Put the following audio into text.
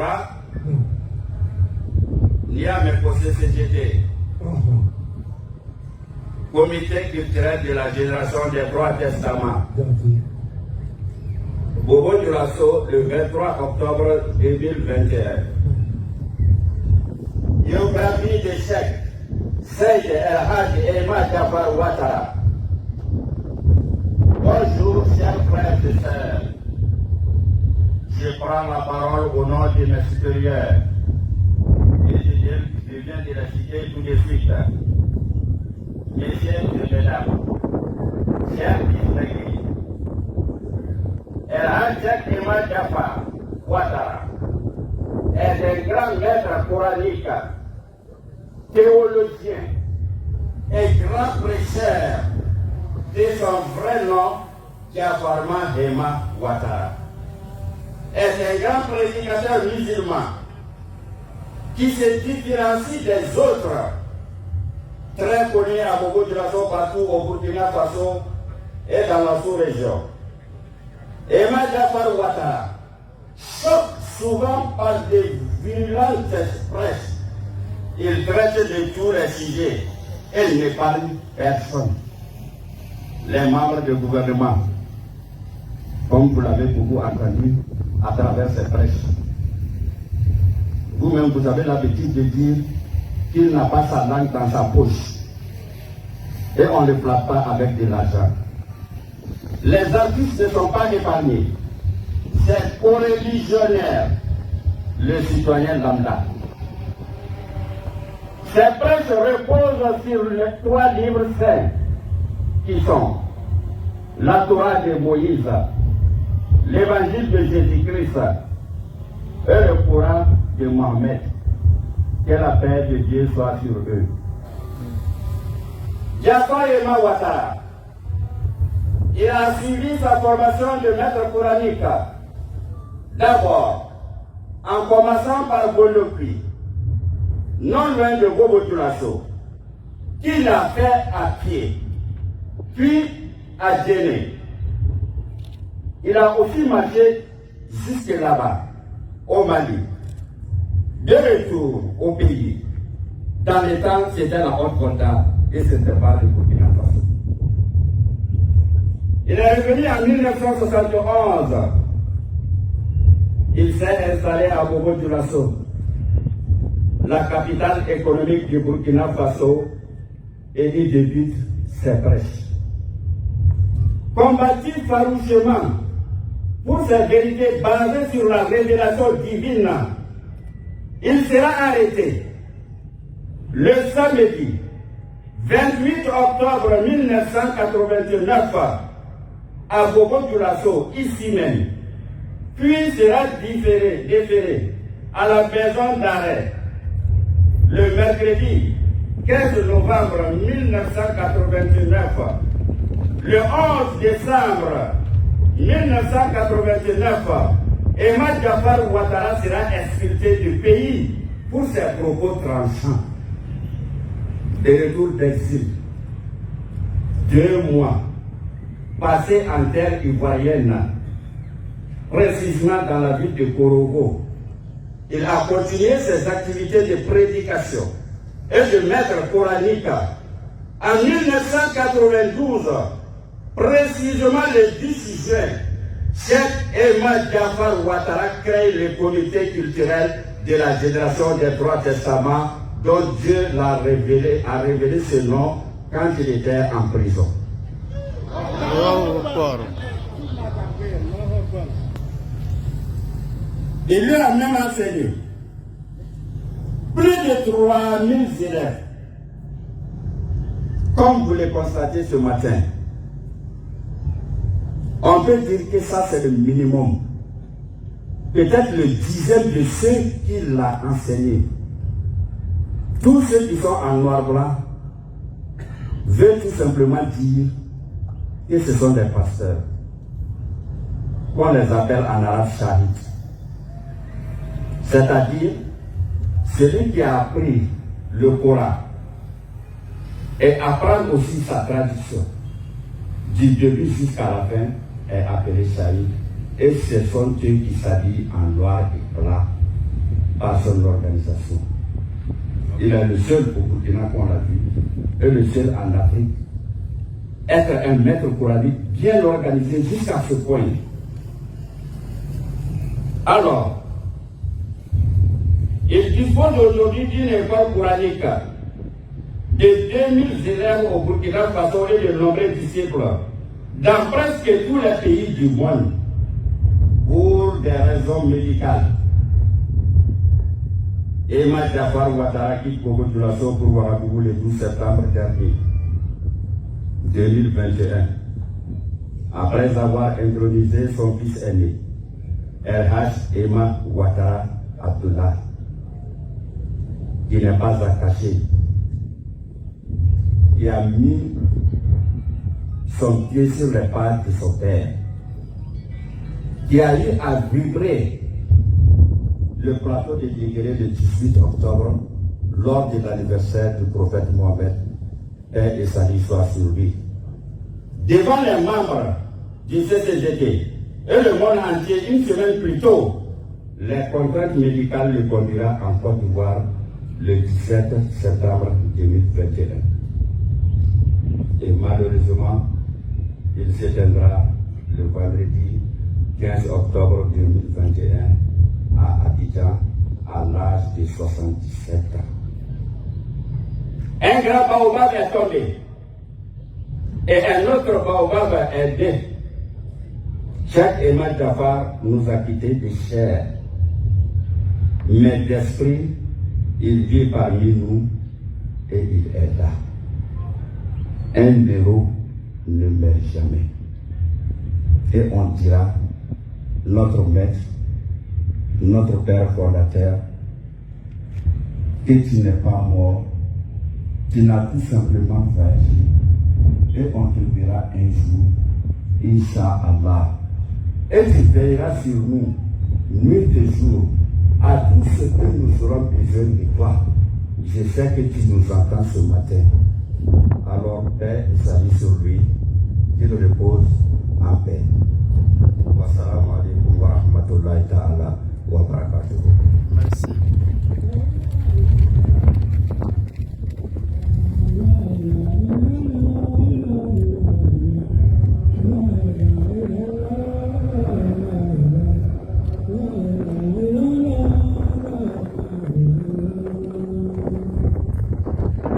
Coran, Niamey CCGT, Comité culturel de la génération des Trois Testaments, Bobo Dioulasso le 23 octobre 2021. Biographie de Cheikh Seydi El Hadji Emma Jafar Ouattara. Bonjour, chers frères et sœurs. Je prends la parole au nom de mes supérieurs. Et je viens de la citer tout de suite. Messieurs et mesdames, chers distingués, El Hadji Emma Jafar Ouattara est un grand maître coranique, théologien et grand prêcheur de son vrai nom, Jafarma Emma Ouattara. Est un grand prédicateur musulman qui se différencie des autres, très connu à Bobo Dioulasso partout au Burkina Faso et dans la sous-région. Emma Jafar Ouattara choque souvent par des violentes expressions. Il traite de tous les sujets. Elle n'épargne personne. Les membres du gouvernement, comme vous l'avez beaucoup entendu à travers ces prêches. Vous-même, vous avez l'habitude de dire qu'il n'a pas sa langue dans sa poche. Et on ne le flatte pas avec de l'argent. Les artistes ne sont pas épargnés. C'est aux religionnaires, le citoyen lambda. Ces prêches reposent sur les 3 livres saints qui sont la Torah de Moïse, l'évangile de Jésus-Christ et le Coran de Mohammed. Que la paix de Dieu soit sur eux. Jafar Emma Ouattara, il a suivi sa formation de maître coranique. D'abord, en commençant par Bolokwi, non loin de Bobo Dioulasso, qu'il a fait à pied, puis à Djéné. Il a aussi marché jusque là-bas, au Mali. De retour au pays, dans les temps, c'était la Haute-Volta et c'était pas le Burkina Faso. Il est revenu en 1971. Il s'est installé à Bobo Dioulasso, la capitale économique du Burkina Faso, et il débute ses prêches. Combattu farouchement pour ses vérités basées sur la révélation divine, il sera arrêté le samedi 28 octobre 1989 à Bobo Dioulasso, ici même, puis sera déféré à la maison d'arrêt le mercredi 15 novembre 1989. Le 11 décembre 1989, Emma Jafar Ouattara sera expulsé du pays pour ses propos tranchants. De retour d'exil, 2 mois passés en terre ivoirienne, précisément dans la ville de Korogo. Il a continué ses activités de prédication et de maître coranique. En 1992, précisément le 10 juin, Cheikh Emma Jafar Ouattara crée le comité culturel de la génération des Trois Testaments, dont Dieu a révélé ce nom quand il était en prison. Il lui a même enseigné plus de 3000 élèves. Comme vous le constatez ce matin, on peut dire que ça c'est le minimum. Peut-être le 10e de ceux qu'il a enseignés. Tous ceux qui sont en noir-blanc veulent tout simplement dire que ce sont des pasteurs. Qu'on les appelle en arabe shahid. C'est-à-dire celui qui a appris le Coran et apprendre aussi sa tradition du début jusqu'à la fin est appelé shahid. Et ce sont ceux qui s'habillent en noir et blanc par son organisation. Il est le seul au Burkina qu'on l'a vu, et le seul en Afrique. Être un maître coranique bien organisé jusqu'à ce point. Alors, il dispose aujourd'hui d'une école coranique de 2000 élèves au Burkina Faso et de nombreux disciples dans presque tous les pays du monde pour des raisons médicales. Emma Jafar Ouattara quitte Bogo-Dioulasso pour Ouagadougou le 12 septembre dernier 2021, après avoir intronisé son fils aîné, LH Emma Ouattara Abdullah, qui n'est pas à cacher, qui a mis son pied sur les pas de son père, qui a eu à vibrer le plateau de Guéguéré le 18 octobre lors de l'anniversaire du prophète Mohamed, paix et salut soit sur lui. Devant les membres du CCGT et le monde entier, une semaine plus tôt, les contraintes médicales le conduira en Côte d'Ivoire le 17 septembre 2021. Et malheureusement, il s'éteindra le vendredi 15 octobre 2021 à Abidjan à l'âge de 77 ans. Un grand baobab est tombé et un autre baobab est né. Cheikh Emma Jafar nous a quittés de chair, mais d'esprit, il vit parmi nous et il est là. Un héros ne meurt jamais. Et on dira, notre maître, notre père fondateur, que tu n'es pas mort, tu n'as tout simplement agi, et on te verra un jour, Inch'Allah. Et tu veilleras sur nous, nuit et jour, à tout ce que nous aurons besoin de toi. Je sais que tu nous entends ce matin. Alors, paix et salut sur lui, qu'il repose en paix. Wassalamu alaikum wa rahmatullahi ta'ala wa barakatuh. Merci.